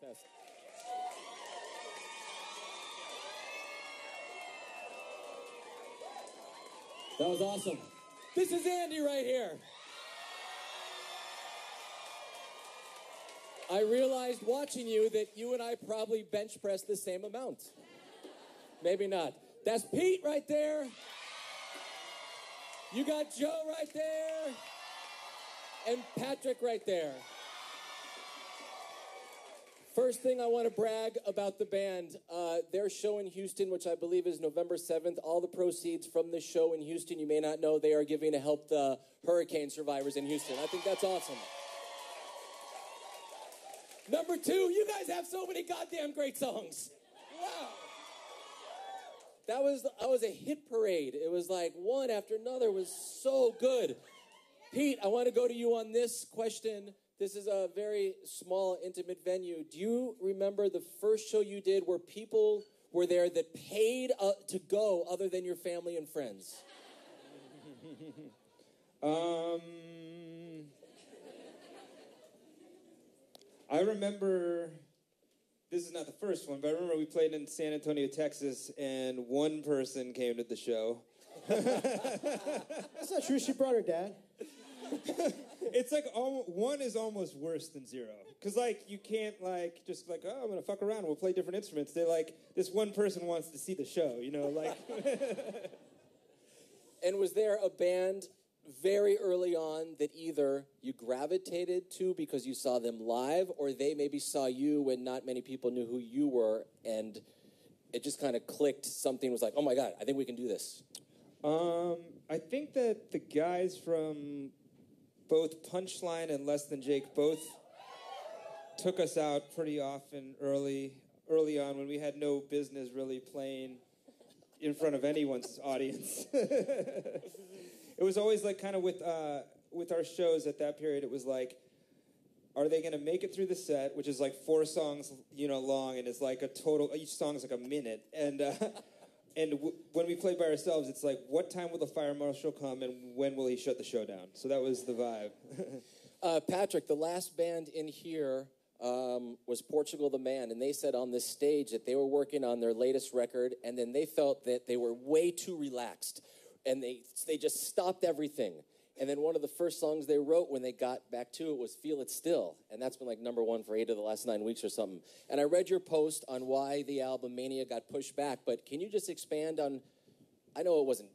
Yes. That was awesome. This is Andy right here. I realized watching you that you and I probably bench press the same amount. Maybe not. That's Pete right there. You got Joe right there. And Patrick right there. First thing I want to brag about the band, their show in Houston, which I believe is November 7th, all the proceeds from this show in Houston, you may not know, they are giving to help the hurricane survivors in Houston. I think that's awesome. Number 2, you guys have so many goddamn great songs. Wow. That was a hit parade. It was like one after another. It was so good. Pete, I want to go to you on this question. This is a very small, intimate venue. Do you remember the first show you did where people were there that paid to go other than your family and friends? I remember, this is not the first one, but I remember we played in San Antonio, Texas, and one person came to the show. That's not true. She brought her dad. It's like one is almost worse than 0. Because, like, you can't, like, just like, oh, I'm going to fuck around. We'll play different instruments. They're like, this one person wants to see the show, you know, like. And was there a band very early on that either you gravitated to because you saw them live, or they maybe saw you when not many people knew who you were, and it just kind of clicked, something was like, oh my God, I think we can do this? I think that the guys from both Punchline and Less Than Jake both took us out pretty often early on when we had no business really playing in front of anyone's audience. It was always like kind of with our shows at that period, it was like, are they going to make it through the set, which is like 4 songs, long, and it's like a total, each song is like a minute, and when we play by ourselves, it's like, what time will the fire marshal come, and when will he shut the show down? So that was the vibe. Patrick, the last band in here was Portugal the Man, and they said on this stage that they were working on their latest record, and then they felt that they were way too relaxed, and they just stopped everything. And then one of the first songs they wrote when they got back to it was Feel It Still, and that's been like number 1 for 8 of the last 9 weeks or something. And I read your post on why the album Mania got pushed back, but can you just expand on, I know it wasn't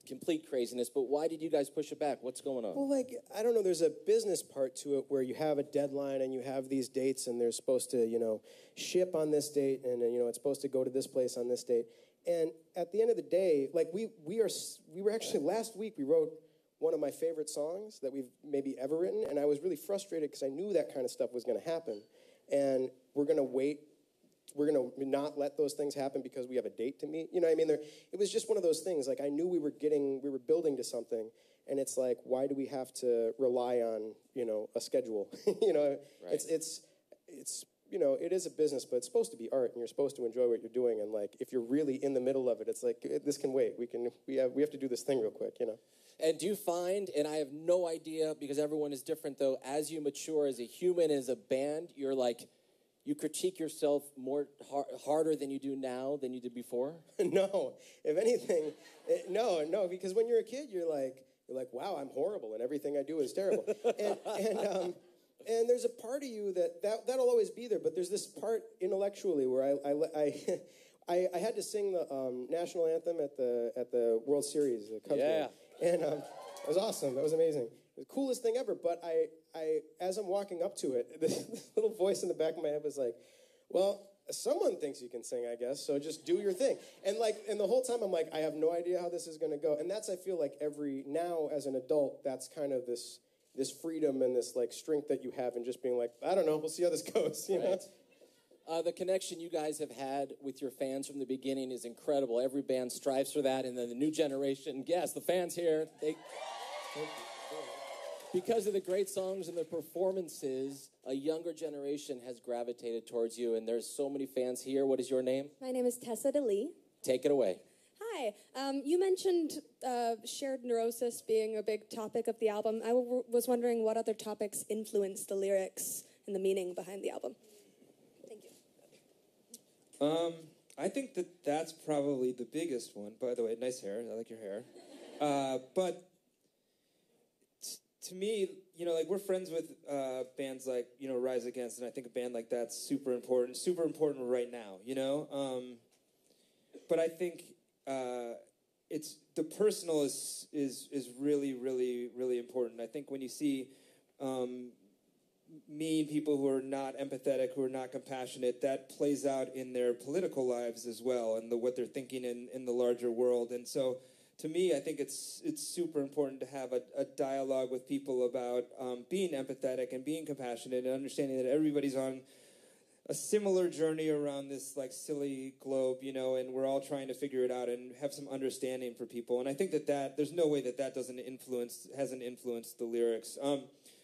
complete craziness, but why did you guys push it back? What's going on? Well, I don't know, there's a business part to it where you have a deadline and you have these dates and they're supposed to, ship on this date and, it's supposed to go to this place on this date. And at the end of the day, like we were actually, last week we wrote one of my favorite songs that we've maybe ever written, and I was really frustrated because I knew that kind of stuff was going to happen. And we're going to wait. We're going to not let those things happen because we have a date to meet. You know what I mean? It was just one of those things. Like, I knew we were building to something, and it's like, why do we have to rely on, a schedule? Right. It's it is a business, but it's supposed to be art, and you're supposed to enjoy what you're doing. And like, if you're really in the middle of it, it's like, this can wait. We have to do this thing real quick, And do you find, and I have no idea because everyone is different though, as you mature as a human, as a band, you're like, you critique yourself more harder than you do now than you did before? No. If anything, no, because when you're a kid, you're like, wow, I'm horrible and everything I do is terrible. And there's a part of you that'll always be there, but there's this part intellectually where I had to sing the national anthem at the World Series, the Cubs game. And it was awesome. That was amazing. It was the coolest thing ever. But I as I'm walking up to it, this little voice in the back of my head was like, well, someone thinks you can sing, I guess, so just do your thing. And the whole time I'm like, I have no idea how this is going to go. And that's, I feel like, now as an adult, that's kind of this freedom and this like strength that you have in just being like, I don't know, we'll see how this goes, you know? The connection you guys have had with your fans from the beginning is incredible. Every band strives for that, and then the new generation, yes, the fans here, because of the great songs and the performances, a younger generation has gravitated towards you, and there's so many fans here. What is your name? My name is Tessa DeLee. Take it away. Hi. You mentioned shared neurosis being a big topic of the album. I was wondering what other topics influenced the lyrics and the meaning behind the album. I think that's probably the biggest one. By the way, nice hair. I like your hair. But to me, like we're friends with bands like, Rise Against, and I think a band like that's super important right now, But I think it's the personal is really, really, really important. I think when you see mean people who are not empathetic, who are not compassionate, that plays out in their political lives as well, and what they're thinking in the larger world. And so, to me, I think it's super important to have a dialogue with people about being empathetic and being compassionate and understanding that everybody's on a similar journey around this like silly globe, and we're all trying to figure it out and have some understanding for people. And I think that there's no way that hasn't influenced the lyrics.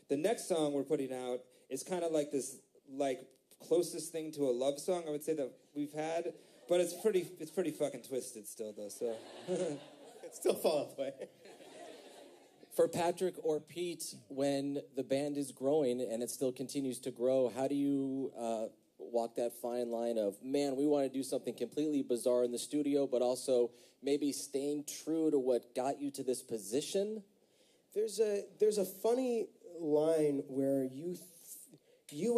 The next song we're putting out is kind of like this, like closest thing to a love song I would say that we've had, but it's pretty fucking twisted still though. So It still falls away. For Patrick or Pete, when the band is growing and it still continues to grow, how do you walk that fine line of, man, we want to do something completely bizarre in the studio, but also maybe staying true to what got you to this position? There's a funny line where you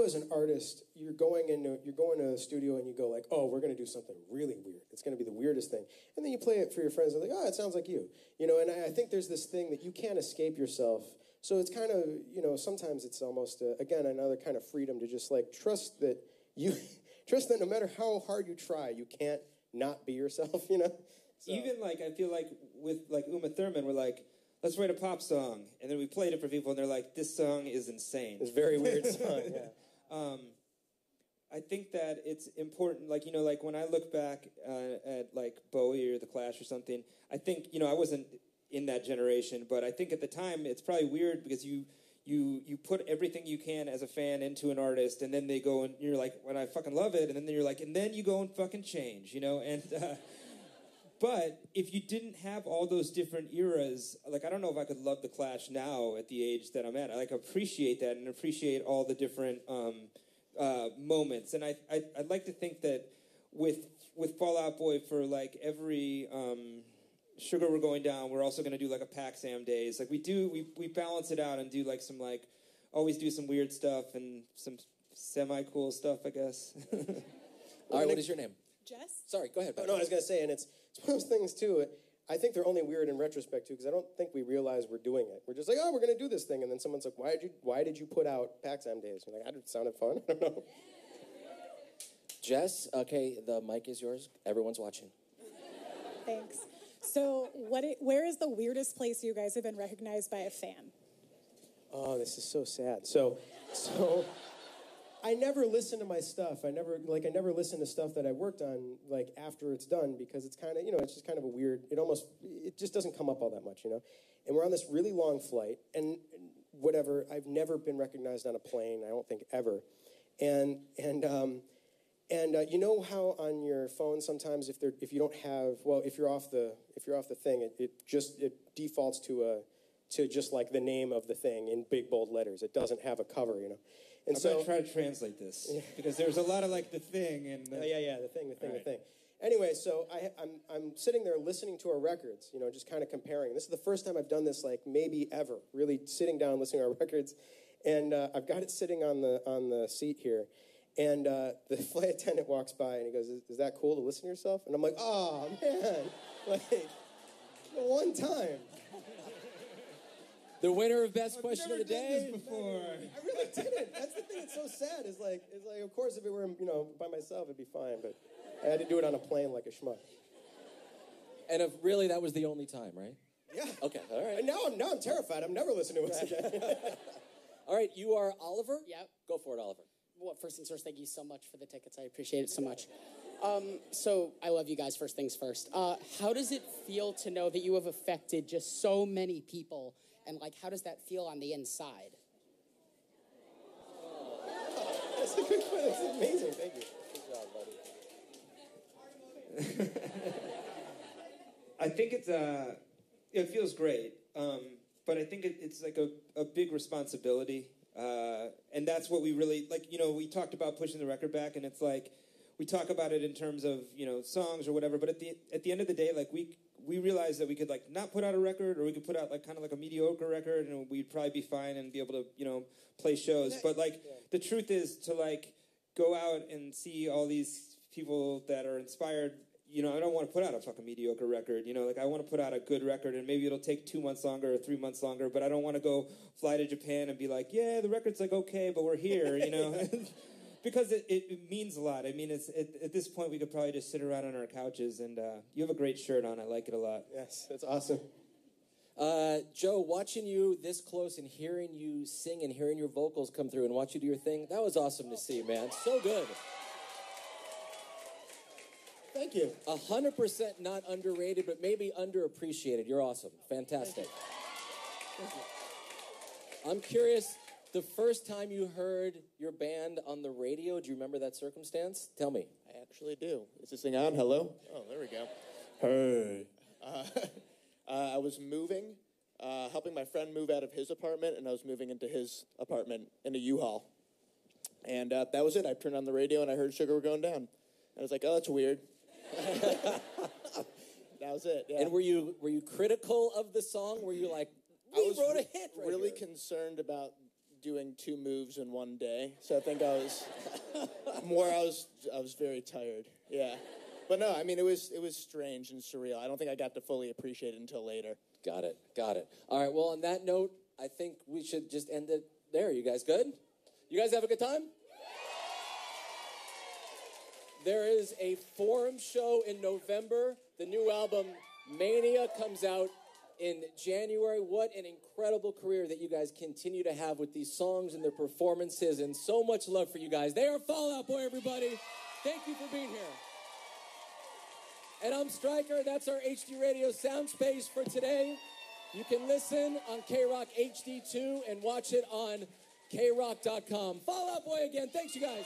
as an artist, you're going to the studio and you go like, oh, we're going to do something really weird. It's going to be the weirdest thing. And then you play it for your friends and they're like, oh, it sounds like you. And I think there's this thing that you can't escape yourself. So it's kind of, sometimes it's almost, again, another kind of freedom to just like trust that no matter how hard you try, you can't not be yourself, So. Even like, I feel like with like Uma Thurman, we're like, let's write a pop song. And then we played it for people, and they're like, this song is insane. It's a very weird song, yeah. I think that it's important, like, like when I look back at, like, Bowie or The Clash or something, I think, I wasn't in that generation, but I think at the time it's probably weird because you put everything you can as a fan into an artist, and then they go and you're like, well, I fucking love it, and then you're like, and then you go and fucking change, and... But if you didn't have all those different eras, like, I don't know if I could love The Clash now at the age that I'm at. I, like, appreciate that and appreciate all the different moments. And I'd like to think that with Fall Out Boy, for, like, every Sugar We're Going Down, we're also going to do, like, a Pac-Sam Days. Like, we balance it out and do, like, some, like, always do some weird stuff and some semi-cool stuff, I guess. All right, what is your name? Jess? Sorry, go ahead. No, I was going to say, and it's one of those things, too. I think they're only weird in retrospect, too, because I don't think we realize we're doing it. We're just like, oh, we're going to do this thing. And then someone's like, why did you put out Pac-Sam Days? We're like, it sounded fun. I don't know. Jess, okay, the mic is yours. Everyone's watching. Thanks. So where is the weirdest place you guys have been recognized by a fan? Oh, this is so sad. So I never listen to my stuff. I never listen to stuff that I worked on, like, after it's done, because it's kind of, it's just kind of a weird, it just doesn't come up all that much, And we're on this really long flight, and whatever, I've never been recognized on a plane, I don't think ever. And you know how on your phone sometimes if you don't have, well, if you're off the thing, it defaults to just like the name of the thing in big bold letters. It doesn't have a cover, And I'm going to try to translate this, because there's a lot of, like, the thing. And the thing. Anyway, so I'm sitting there listening to our records, just kind of comparing. This is the first time I've done this, like, maybe ever, really sitting down listening to our records. And I've got it sitting on the seat here. And the flight attendant walks by, and he goes, is that cool to listen to yourself? And I'm like, oh, man, like, one time. The winner of Best Question of the Day. Before. I really didn't. That's the thing that's so sad. Is like, of course, if it were, by myself, it'd be fine. But I had to do it on a plane like a schmuck. And if really that was the only time, right? Yeah. Okay, all right. And now I'm terrified. I'm never listening to us again. All right, you are Oliver? Yep. Go for it, Oliver. Well, first things first, thank you so much for the tickets. I appreciate it so much. So I love you guys, first things first. How does it feel to know that you have affected just so many people? And, like, how does that feel on the inside? That's a good point. That's amazing. Thank you. Good job, buddy. I think it feels great. But I think it's like a big responsibility. And that's what we really, like, we talked about pushing the record back, and it's like, we talk about it in terms of, you know, songs or whatever, but at the end of the day, like, we realized that we could, like, not put out a record, or we could put out, like, kind of like a mediocre record, and we'd probably be fine and be able to, you know, play shows. But, like, the truth is to, like, go out and see all these people that are inspired. You know, I don't want to put out a fucking mediocre record. You know, like, I want to put out a good record, and maybe it'll take 2 months longer or 3 months longer, but I don't want to go fly to Japan and be like, yeah, the record's, like, okay, but we're here, you know? Because it means a lot. I mean, it's at this point, we could probably just sit around on our couches, and you have a great shirt on. I like it a lot. Yes, that's awesome. Joe, watching you this close and hearing you sing and hearing your vocals come through and watch you do your thing, that was awesome to see, man. So good. Thank you. 100% not underrated, but maybe underappreciated. You're awesome. Fantastic. Thank you. I'm curious, the first time you heard your band on the radio, do you remember that circumstance? Tell me. I actually do. Is this thing on? Hello? Oh, there we go. Hey. I was moving, helping my friend move out of his apartment, and I was moving into his apartment in a U-Haul. And that was it. I turned on the radio, and I heard Sugar We're Going Down. I was like, oh, that's weird. That was it, yeah. And were you critical of the song? Were you like, we wrote a hit right really here. concerned about doing 2 moves in one day. So I think I was very tired. Yeah. But no, I mean, it was strange and surreal. I don't think I got to fully appreciate it until later. Got it. All right, well, on that note, I think we should just end it there. You guys good? You guys have a good time? There is a Forum show in November. The new album, Mania, comes out in January. What an incredible career that you guys continue to have with these songs and their performances, and so much love for you guys. They are Fall Out Boy, everybody. Thank you for being here. And I'm Stryker. That's our HD Radio sound space for today. You can listen on KROQ HD2 and watch it on KROQ.com. Fall Out Boy again. Thanks, you guys.